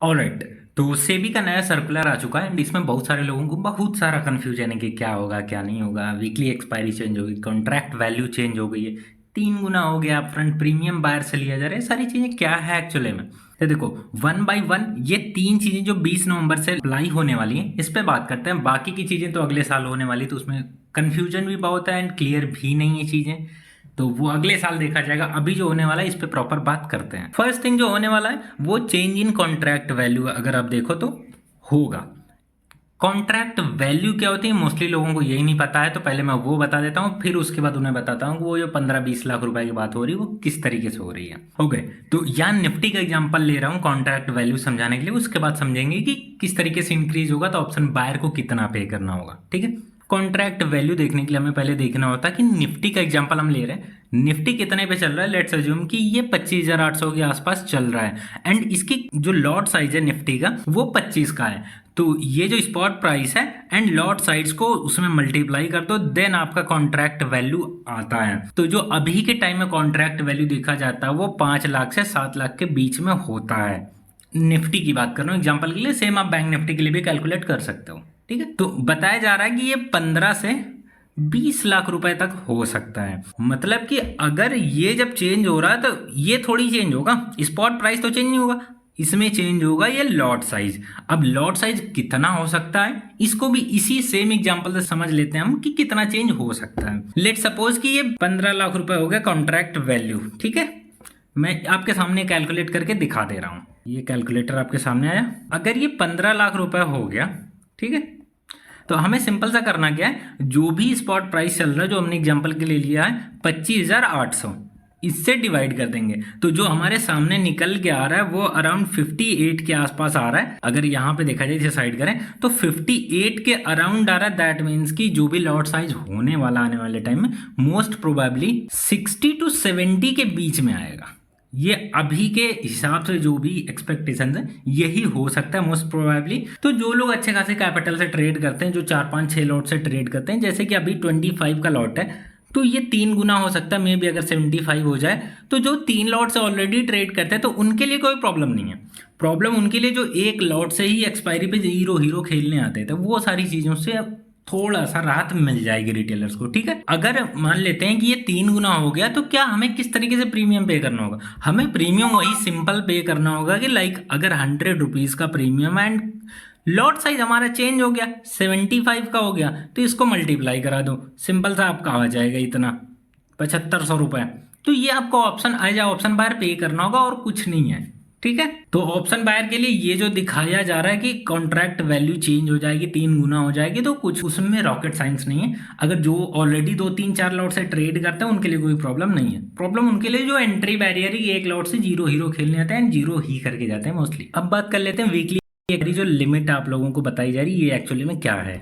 Alright. तो सेबी का नया सर्कुलर आ चुका है एंड इसमें बहुत सारे लोगों को बहुत सारा कंफ्यूजन है कि क्या होगा क्या नहीं होगा। वीकली एक्सपायरी चेंज होगी, कॉन्ट्रैक्ट वैल्यू चेंज हो गई है, 3 गुना हो गया, फ्रंट प्रीमियम बायर से लिया जा रहा है। ये सारी चीजें क्या है एक्चुअली में, तो देखो वन बाय वन ये 3 चीजें जो 20 नवंबर से अप्लाई होने वाली हैं इस पे बात करते हैं। बाकी की चीजें तो अगले साल होने वाली, तो उसमें कंफ्यूजन भी बहुत है एंड क्लियर भी नहीं है चीजें, तो वो अगले साल देखा जाएगा। अभी जो होने वाला है इस पे प्रॉपर बात करते हैं। फर्स्ट थिंग जो होने वाला है वो चेंज इन कॉन्ट्रैक्ट वैल्यू, अगर आप देखो तो होगा। कॉन्ट्रैक्ट वैल्यू क्या होती है मोस्टली लोगों को यही नहीं पता है, तो पहले मैं वो बता देता हूँ, फिर उसके बाद उन्हें बताता हूँ कि वो जो 15-20 लाख रुपए की बात हो रही है वो किस तरीके से हो रही है। ओके, तो यहाँ निफ्टी का एग्जांपल ले रहा हूँ कॉन्ट्रैक्ट वैल्यू समझाने के लिए, उसके बाद समझेंगे कि किस तरीके से इंक्रीज होगा, तो ऑप्शन बायर को कितना पे करना होगा। ठीक है, कॉन्ट्रैक्ट वैल्यू देखने के लिए हमें पहले देखना होता है कि निफ्टी का एग्जांपल हम ले रहे हैं, निफ्टी कितने पे चल रहा है। लेट्स अज्यूम कि ये 25,800 के आसपास चल रहा है एंड इसकी जो लॉट साइज है निफ्टी का वो 25 का है। तो ये जो स्पॉट प्राइस है एंड लॉट साइज को उसमें मल्टीप्लाई कर दो, देन आपका कॉन्ट्रैक्ट वैल्यू आता है। तो जो अभी के टाइम में कॉन्ट्रैक्ट वैल्यू देखा जाता है वो 5 लाख से 7 लाख के बीच में होता है। निफ्टी की बात कर रहा हूँ एग्जाम्पल के लिए, सेम आप बैंक निफ्टी के लिए भी कैलकुलेट कर सकते हो। ठीक है, तो बताया जा रहा है कि ये 15 से 20 लाख रुपए तक हो सकता है। मतलब कि अगर ये जब चेंज हो रहा है तो ये थोड़ी चेंज होगा, स्पॉट प्राइस तो चेंज नहीं होगा, इसमें चेंज होगा ये लॉट साइज। अब लॉट साइज कितना हो सकता है इसको भी इसी सेम एग्जांपल से समझ लेते हैं हम कि कितना चेंज हो सकता है। लेट सपोज कि ये 15 लाख रुपए हो गया कॉन्ट्रैक्ट वैल्यू। ठीक है, मैं आपके सामने कैलकुलेट करके दिखा दे रहा हूं, ये कैलकुलेटर आपके सामने आया। अगर ये 15 लाख रुपए हो गया, ठीक है, तो हमें सिंपल सा करना क्या है, जो भी स्पॉट प्राइस चल रहा है जो हमने एग्जांपल के लिए लिया है 25,800, इससे डिवाइड कर देंगे। तो जो हमारे सामने निकल के आ रहा है वो अराउंड 58 के आसपास आ रहा है। अगर यहाँ पे देखा जाए इसे साइड करें तो 58 के अराउंड आ रहा है। दैट मीन्स कि जो भी लॉट साइज होने वाला आने वाले टाइम में मोस्ट प्रोबेबली 60 to 70 के बीच में आएगा। ये अभी के हिसाब से जो भी एक्सपेक्टेशन है यही हो सकता है मोस्ट प्रोबेबली। तो जो लोग अच्छे खासे कैपिटल से ट्रेड करते हैं, जो 4-5-6 लॉट से ट्रेड करते हैं, जैसे कि अभी 25 का लॉट है तो ये 3 गुना हो सकता है। मे बी अगर 75 हो जाए तो जो 3 लॉट से ऑलरेडी ट्रेड करते हैं तो उनके लिए कोई प्रॉब्लम नहीं है। प्रॉब्लम उनके लिए जो एक लॉट से ही एक्सपायरी पे हीरो हीरो खेलने आते थे, तो वो सारी चीजों से थोड़ा सा राहत मिल जाएगी रिटेलर्स को। ठीक है, अगर मान लेते हैं कि ये 3 गुना हो गया तो क्या हमें किस तरीके से प्रीमियम पे करना होगा। हमें प्रीमियम वही सिंपल पे करना होगा कि लाइक अगर 100 रुपीज का प्रीमियम एंड लॉट साइज हमारा चेंज हो गया 75 का हो गया, तो इसको मल्टीप्लाई करा दो, सिंपल सा आपका आ जाएगा इतना 7500 रुपए। तो ये आपको ऑप्शन आ जाए, ऑप्शन बायर पे करना होगा और कुछ नहीं है। ठीक है, तो ऑप्शन बायर के लिए ये जो दिखाया जा रहा है कि कॉन्ट्रैक्ट वैल्यू चेंज हो जाएगी 3 गुना हो जाएगी, तो कुछ उसमें रॉकेट साइंस नहीं है। अगर जो ऑलरेडी 2-3-4 लॉट से ट्रेड करते हैं उनके लिए कोई प्रॉब्लम नहीं है। प्रॉब्लम उनके लिए जो एंट्री बैरियर है, एक लॉट से जीरो हीरो खेलने आते हैं, जीरो ही करके जाते हैं मोस्टली। अब बात कर लेते हैं वीकली जो लिमिट आप लोगों को बताई जा रही है ये एक्चुअली में क्या है।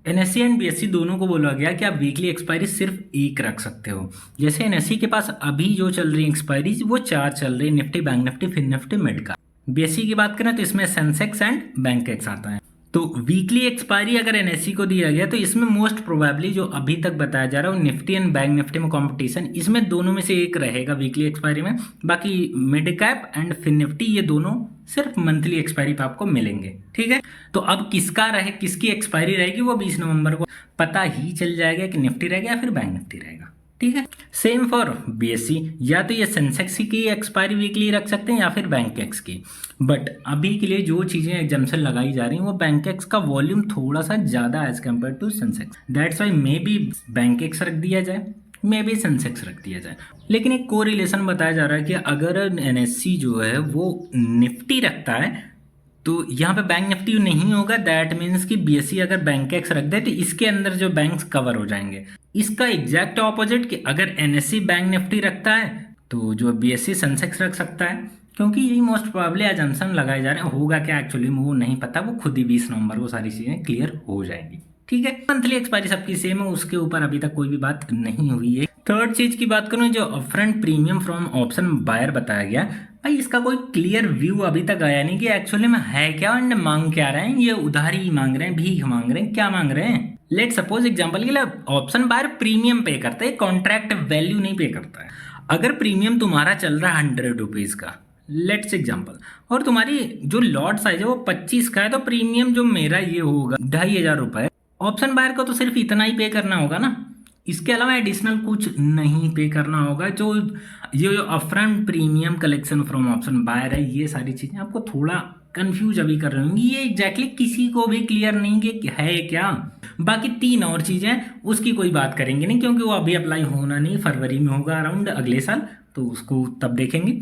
एनएससी एंड बीएससी दोनों को बोला गया कि आप वीकली एक्सपायरी सिर्फ एक रख सकते हो। जैसे एनएससी के पास अभी जो चल रही एक्सपायरी वो 4 चल रही, Nifty, bank Nifty, Fin Nifty, mid का। बीएससी की बात करें तो इसमें सेंसेक्स एंड बैंक एक्स आता है। तो वीकली एक्सपायरी अगर एनएससी को दिया गया तो इसमें मोस्ट प्रोबेबली जो अभी तक बताया जा रहा है वो निफ्टी एंड बैंक निफ्टी में कंपटीशन, इसमें दोनों में से एक रहेगा वीकली एक्सपायरी में। बाकी mid cap and Fin Nifty ये दोनों सिर्फ मंथली एक्सपायरी पे आपको मिलेंगे। ठीक है, तो अब किसकी एक्सपायरी रहेगी वो 20 नवंबर को पता ही चल जाएगा कि निफ्टी रहेगा या फिर बैंक निफ्टी रहेगा। ठीक है, सेम फॉर बीएससी, या तो ये सेंसेक्स की एक्सपायरी वीकली रख सकते हैं या फिर बैंक एक्स की। बट अभी के लिए जो चीजें एग्जाम्पशन लगाई जा रही हैं वो बैंक एक्स का वॉल्यूम थोड़ा सा ज्यादा as compare to Sensex, that's why may be Bankex रख दिया जाए, मे बी सेंसेक्स रख दिया जाए। लेकिन एक कोरिलेशन बताया जा रहा है कि अगर एनएससी जो है वो निफ्टी रखता है तो यहाँ पे बैंक निफ्टी नहीं होगा। दैट मीन्स कि बीएससी अगर बैंक एक्स रख दे तो इसके अंदर जो बैंक्स कवर हो जाएंगे। इसका एग्जैक्ट ऑपोजिट कि अगर एनएससी बैंक निफ्टी रखता है तो जो बीएससी सेंसेक्स रख सकता है, क्योंकि यही मोस्ट प्रोबेबली एजम्पशन लगाए जा रहे हैं। होगा क्या एक्चुअली में वो नहीं पता, वो खुद ही 20 नवंबर को सारी चीजें क्लियर हो जाएंगी। ठीक है, मंथली एक्सपायरी सबकी सेम है, उसके ऊपर अभी तक कोई भी बात नहीं हुई है। थर्ड चीज की बात करूं, जो upfront premium from option buyer बताया गया, भाई इसका कोई क्लियर व्यू अभी तक आया नहीं कि एक्चुअली में है क्या एंड मांग क्या रहे हैं। ये उधारी मांग रहे हैं, भीख मांग रहे हैं, क्या मांग रहे हैं। लेट सपोज एग्जांपल के लिए ऑप्शन बायर प्रीमियम पे करता है, कॉन्ट्रैक्ट वैल्यू नहीं पे करता है। अगर प्रीमियम तुम्हारा चल रहा है 100 रुपीज का, लेट्स एग्जाम्पल, और तुम्हारी जो लॉट साइज है वो 25 का है, तो प्रीमियम जो मेरा ये होगा 2,500 रुपये। ऑप्शन बायर को तो सिर्फ इतना ही पे करना होगा ना, इसके अलावा एडिशनल कुछ नहीं पे करना होगा। जो ये upfront premium collection from option buyer है, ये सारी चीज़ें आपको थोड़ा कंफ्यूज अभी कर रही होंगी, ये एग्जैक्टली किसी को भी क्लियर नहीं कि है क्या। बाकी 3 और चीज़ें उसकी कोई बात करेंगे नहीं, क्योंकि वो अभी अप्लाई होना नहीं, फरवरी में होगा अराउंड अगले साल, तो उसको तब देखेंगे।